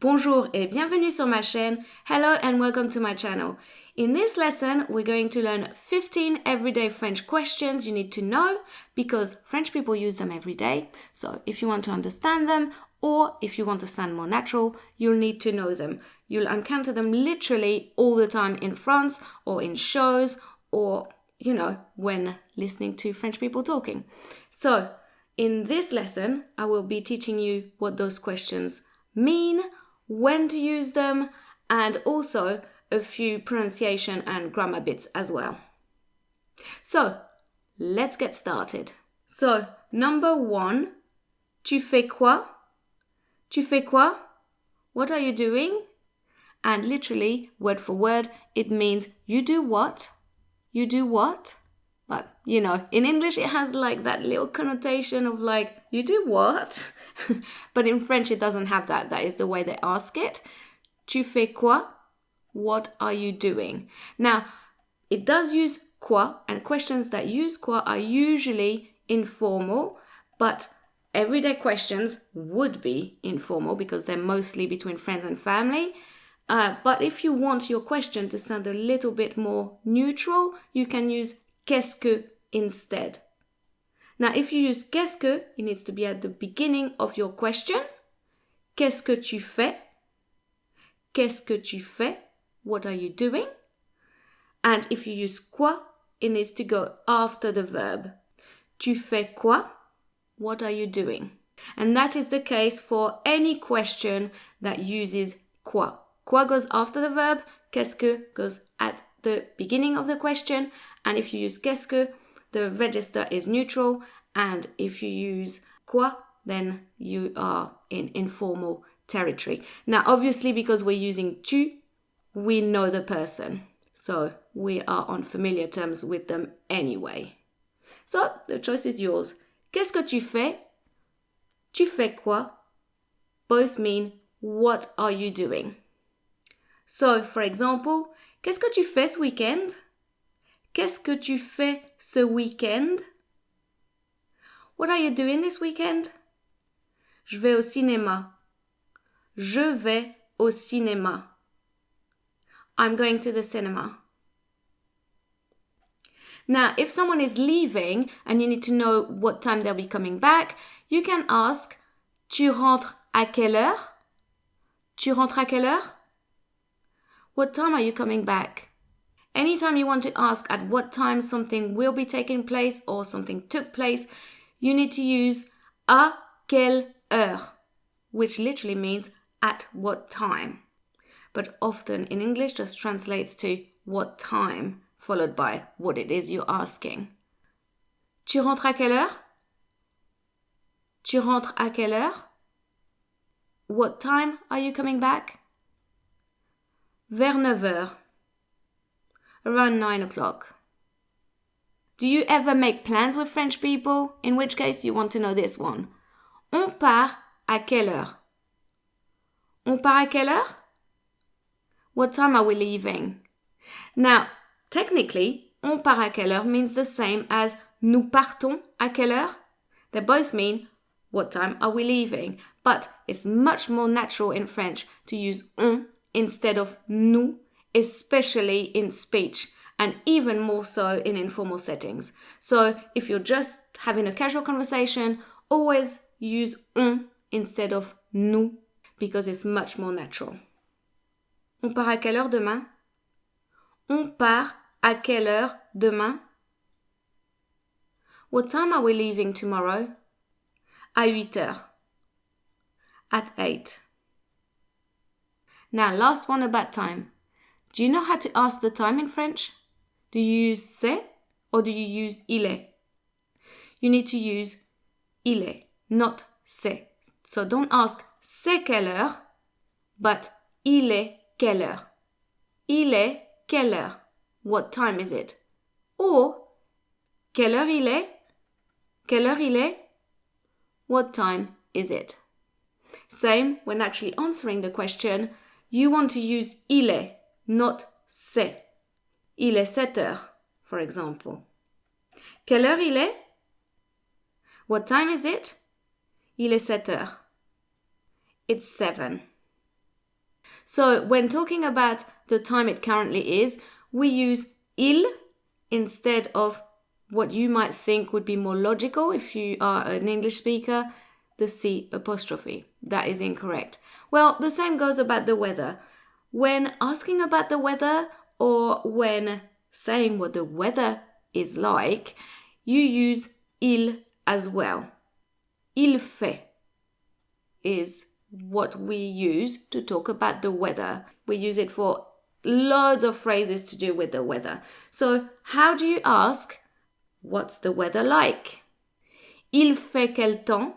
Bonjour et bienvenue sur ma chaîne. Hello and welcome to my channel. In this lesson, we're going to learn 15 everyday French questions you need to know because French people use them every day. So if you want to understand them or if you want to sound more natural, you'll need to know them. You'll encounter them literally all the time in France or in shows or, when listening to French people talking. So in this lesson, I will be teaching you what those questions mean, when to use them, and also a few pronunciation and grammar bits as well. So, let's get started. So, number 1, tu fais quoi? Tu fais quoi? What are you doing? And literally, word for word, it means you do what? You do what? But, in English it has like that little connotation of like, you do what? But in French it doesn't have that. That is the way they ask it. Tu fais quoi? What are you doing? Now, it does use quoi, and questions that use quoi are usually informal, but everyday questions would be informal because they're mostly between friends and family. But if you want your question to sound a little bit more neutral, you can use qu'est-ce que instead. Now, if you use qu'est-ce que, it needs to be at the beginning of your question. Qu'est-ce que tu fais? Qu'est-ce que tu fais? What are you doing? And if you use quoi, it needs to go after the verb. Tu fais quoi? What are you doing? And that is the case for any question that uses quoi. Quoi goes after the verb, qu'est-ce que goes at the beginning of the question, and if you use qu'est-ce que, the register is neutral, and if you use quoi, then you are in informal territory. Now, obviously, because we're using tu, we know the person, so we are on familiar terms with them anyway. So, the choice is yours. Qu'est-ce que tu fais? Tu fais quoi? Both mean what are you doing? So, for example, qu'est-ce que tu fais ce week-end? Qu'est-ce que tu fais ce week-end? What are you doing this weekend? Je vais au cinéma. Je vais au cinéma. I'm going to the cinema. Now, if someone is leaving and you need to know what time they'll be coming back, you can ask, tu rentres à quelle heure? Tu rentres à quelle heure? What time are you coming back? Anytime you want to ask at what time something will be taking place or something took place, you need to use à quelle heure, which literally means at what time. But often in English just translates to what time, followed by what it is you're asking. Tu rentres à quelle heure? Tu rentres à quelle heure? What time are you coming back? Vers 9 heures. Around 9 o'clock. Do you ever make plans with French people? In which case you want to know this one. On part à quelle heure? On part à quelle heure? What time are we leaving? Now, technically, on part à quelle heure means the same as nous partons à quelle heure. They both mean what time are we leaving, but it's much more natural in French to use on instead of nous, especially in speech, and even more so in informal settings. So if you're just having a casual conversation, always use on instead of nous, because it's much more natural. On part à quelle heure demain? On part à quelle heure demain? What time are we leaving tomorrow? À 8 heures. At 8. Now, last one about time. Do you know how to ask the time in French? Do you use c'est or do you use il est? You need to use il est, not c'est. So don't ask c'est quelle heure, but il est quelle heure. Il est quelle heure? What time is it? Or quelle heure il est? Quelle heure il est? What time is it? Same when actually answering the question, you want to use il est, not c'est. Il est 7 heures, for example. Quelle heure il est? What time is it? Il est 7 heures. It's 7. So when talking about the time it currently is, we use il instead of what you might think would be more logical if you are an English speaker, the C apostrophe. That is incorrect. Well, the same goes about the weather. When asking about the weather or when saying what the weather is like, you use il as well. Il fait is what we use to talk about the weather. We use it for loads of phrases to do with the weather. So how do you ask, what's the weather like? Il fait quel temps?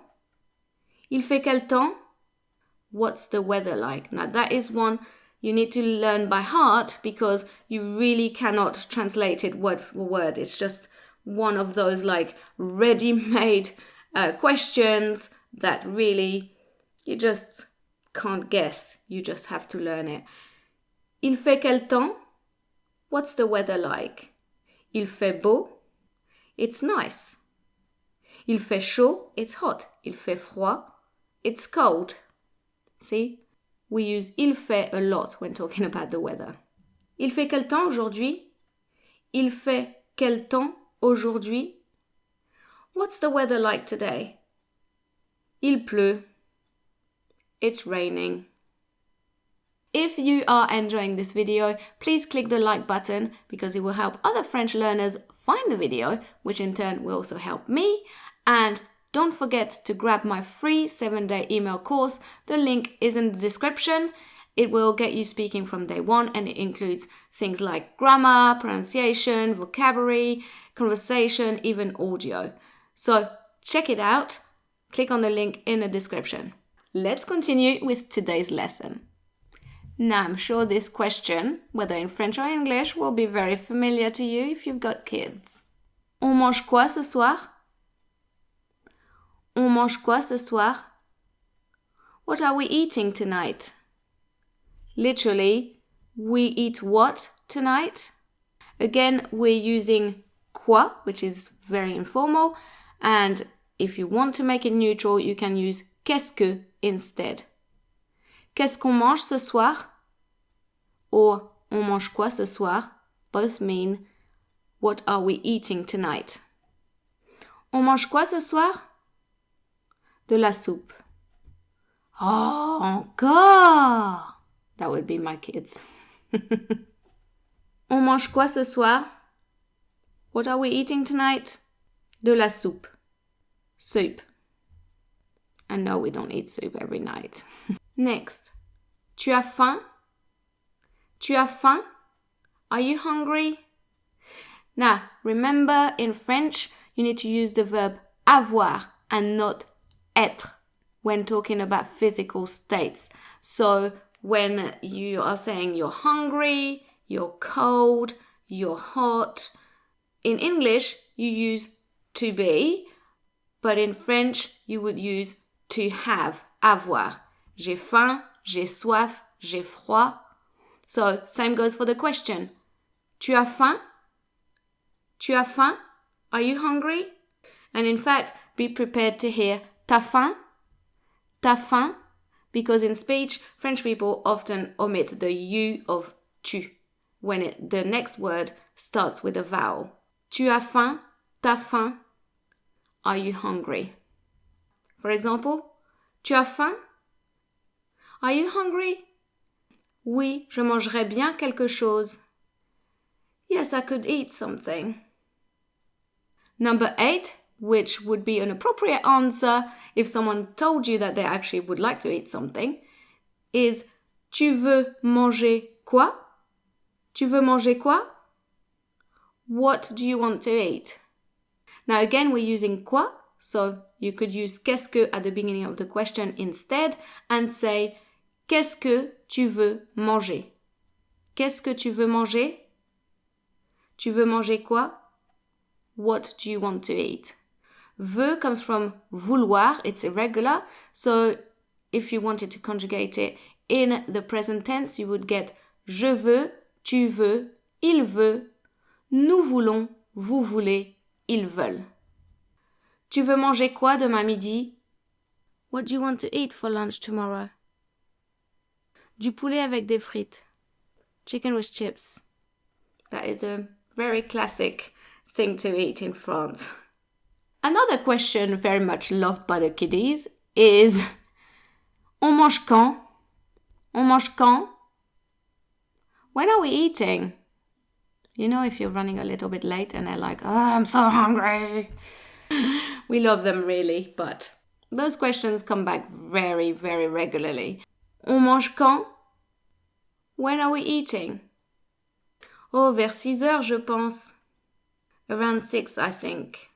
Il fait quel temps? What's the weather like? Now that is one you need to learn by heart because you really cannot translate it word for word. It's just one of those like ready-made questions that really you just can't guess. You just have to learn it. Il fait quel temps? What's the weather like? Il fait beau? It's nice. Il fait chaud? It's hot. Il fait froid? It's cold. See? We use il fait a lot when talking about the weather. Il fait quel temps aujourd'hui? Il fait quel temps aujourd'hui? What's the weather like today? Il pleut. It's raining. If you are enjoying this video, please click the like button because it will help other French learners find the video, which in turn will also help me. And don't forget to grab my free 7-day email course. The link is in the description. It will get you speaking from day one and it includes things like grammar, pronunciation, vocabulary, conversation, even audio. So check it out. Click on the link in the description. Let's continue with today's lesson. Now, I'm sure this question, whether in French or English, will be very familiar to you if you've got kids. On mange quoi ce soir? On mange quoi ce soir? What are we eating tonight? Literally, we eat what tonight? Again, we're using quoi, which is very informal, and if you want to make it neutral, you can use qu'est-ce instead. Qu'est-ce qu'on mange ce soir? Or on mange quoi ce soir? Both mean what are we eating tonight? On mange quoi ce soir? De la soupe. Oh, encore! That would be my kids. On mange quoi ce soir? What are we eating tonight? De la soupe. Soup. And no, we don't eat soup every night. Next. Tu as faim? Tu as faim? Are you hungry? Now, remember in French, you need to use the verb avoir and not être when talking about physical states. So when you are saying you're hungry, you're cold, you're hot, in English you use to be, but in French you would use to have, avoir. J'ai faim, j'ai soif, j'ai froid. So same goes for the question. Tu as faim? Tu as faim? Are you hungry? And in fact, be prepared to hear t'as faim? T'as faim? Because in speech, French people often omit the U of tu when the next word starts with a vowel. Tu as faim? T'as faim? Are you hungry? For example, tu as faim? Are you hungry? Oui, je mangerais bien quelque chose. Yes, I could eat something. Number 8, which would be an appropriate answer if someone told you that they actually would like to eat something, is tu veux manger quoi? Tu veux manger quoi? What do you want to eat? Now again, we're using quoi, so you could use qu'est-ce que at the beginning of the question instead and say qu'est-ce que tu veux manger? Qu'est-ce que tu veux manger? Tu veux manger quoi? What do you want to eat? Veux comes from vouloir, it's irregular, so if you wanted to conjugate it in the present tense, you would get je veux, tu veux, il veut, nous voulons, vous voulez, ils veulent. Tu veux manger quoi demain midi? What do you want to eat for lunch tomorrow? Du poulet avec des frites. Chicken with chips. That is a very classic thing to eat in France. Another question very much loved by the kiddies is On mange quand? On mange quand? When are we eating? You know, if you're running a little bit late and they're like, oh, I'm so hungry. We love them really, but those questions come back very, very regularly. On mange quand? When are we eating? Oh, vers 6 heures, je pense. Around 6, I think.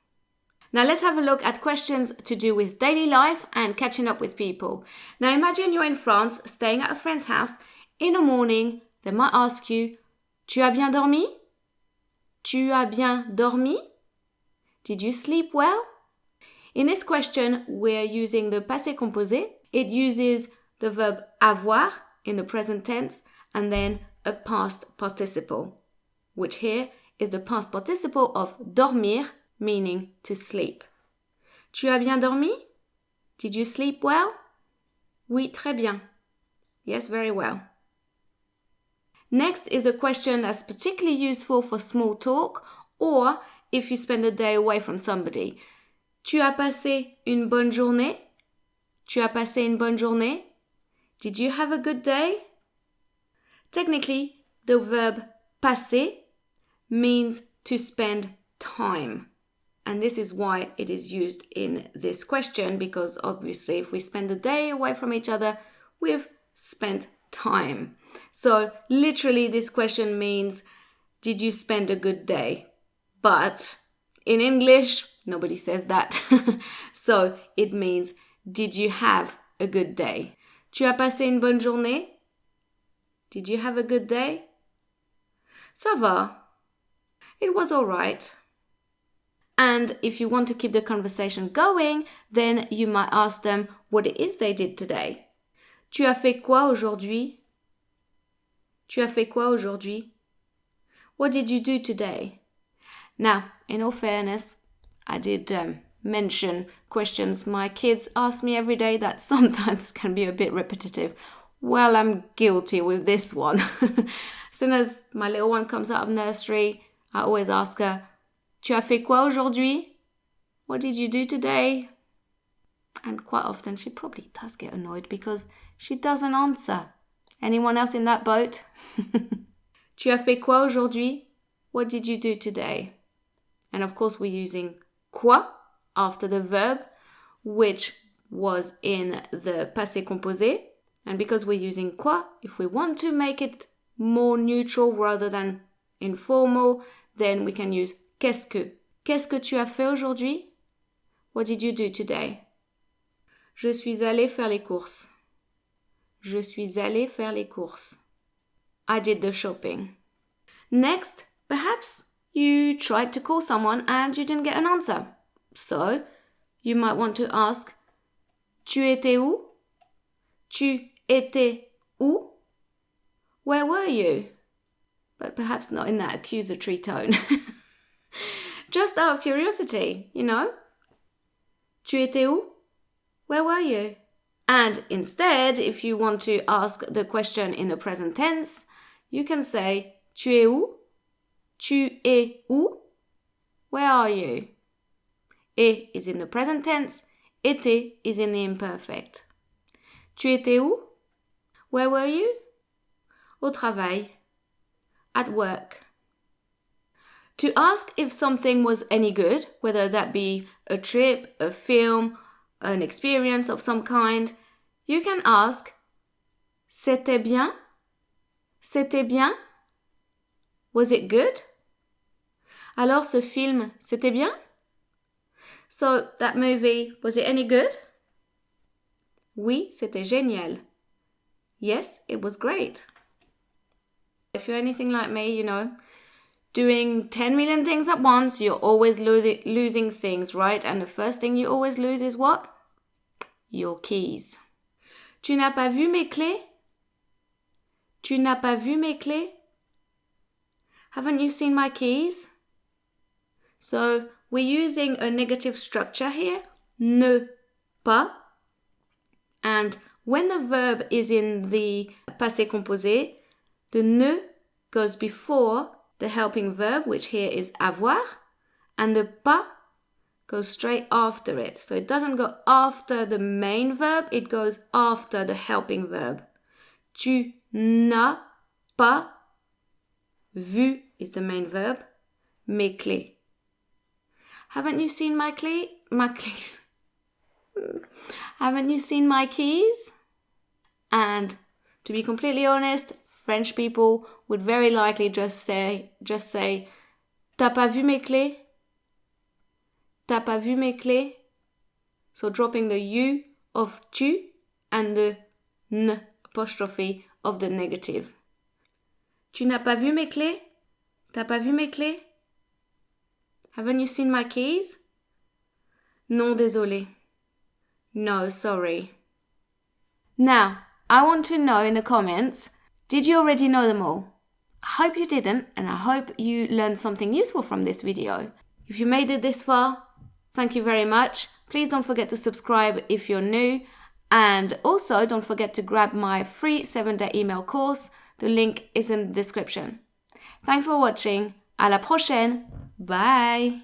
Now let's have a look at questions to do with daily life and catching up with people. Now imagine you're in France, staying at a friend's house. In the morning, they might ask you, Tu as bien dormi? Tu as bien dormi? Did you sleep well? In this question, we're using the passé composé. It uses the verb avoir in the present tense and then a past participle, which here is the past participle of dormir, meaning to sleep. Tu as bien dormi? Did you sleep well? Oui, très bien. Yes, very well. Next is a question that's particularly useful for small talk or if you spend a day away from somebody. Tu as passé une bonne journée? Tu as passé une bonne journée? Did you have a good day? Technically, the verb passer means to spend time. And this is why it is used in this question, because obviously if we spend a day away from each other, we've spent time. So literally this question means, did you spend a good day? But in English, nobody says that. So it means, did you have a good day? Tu as passé une bonne journée? Did you have a good day? Ça va. It was all right. And if you want to keep the conversation going, then you might ask them what it is they did today. Tu as fait quoi aujourd'hui? Tu as fait quoi aujourd'hui? What did you do today? Now, in all fairness, I did mention questions my kids ask me every day that sometimes can be a bit repetitive. Well, I'm guilty with this one. As soon as my little one comes out of nursery, I always ask her, Tu as fait quoi aujourd'hui? What did you do today? And quite often she probably does get annoyed because she doesn't answer. Anyone else in that boat? Tu as fait quoi aujourd'hui? What did you do today? And of course we're using quoi after the verb, which was in the passé composé. And because we're using quoi, if we want to make it more neutral rather than informal, then we can use qu'est-ce que. Qu'est-ce que tu as fait aujourd'hui? What did you do today? Je suis allée faire les courses. Je suis allée faire les courses. I did the shopping. Next, perhaps you tried to call someone and you didn't get an answer. So, you might want to ask, Tu étais où? Tu étais où? Where were you? But perhaps not in that accusatory tone. Just out of curiosity, you know? Tu étais où? Where were you? And instead, if you want to ask the question in the present tense, you can say, Tu es où? Tu es où? Where are you? Et is in the present tense, était is in the imperfect. Tu étais où? Where were you? Au travail. At work. To ask if something was any good, whether that be a trip, a film, an experience of some kind, you can ask, C'était bien? C'était bien? Was it good? Alors ce film, c'était bien? So that movie, was it any good? Oui, c'était génial. Yes, it was great. If you're anything like me, you know, doing 10 million things at once, you're always losing things, right? And the first thing you always lose is what? Your keys. Tu n'as pas vu mes clés? Tu n'as pas vu mes clés? Haven't you seen my keys? So we're using a negative structure here, ne pas, and when the verb is in the passé composé, the ne goes before the helping verb, which here is avoir, and the pas goes straight after it. So it doesn't go after the main verb, it goes after the helping verb. Tu n'as pas vu is the main verb, mes clés. Haven't you seen my keys? Haven't you seen my keys? And to be completely honest, French people would very likely just say, t'as pas vu mes clés? T'as pas vu mes clés? So dropping the U of tu and the n apostrophe of the negative. Tu n'as pas vu mes clés? T'as pas vu mes clés? Haven't you seen my keys? Non, désolé. No, sorry. Now, I want to know in the comments, did you already know them all? I hope you didn't, and I hope you learned something useful from this video. If you made it this far, thank you very much. Please don't forget to subscribe if you're new, and also don't forget to grab my free 7-day email course. The link is in the description. Thanks for watching. À la prochaine. Bye.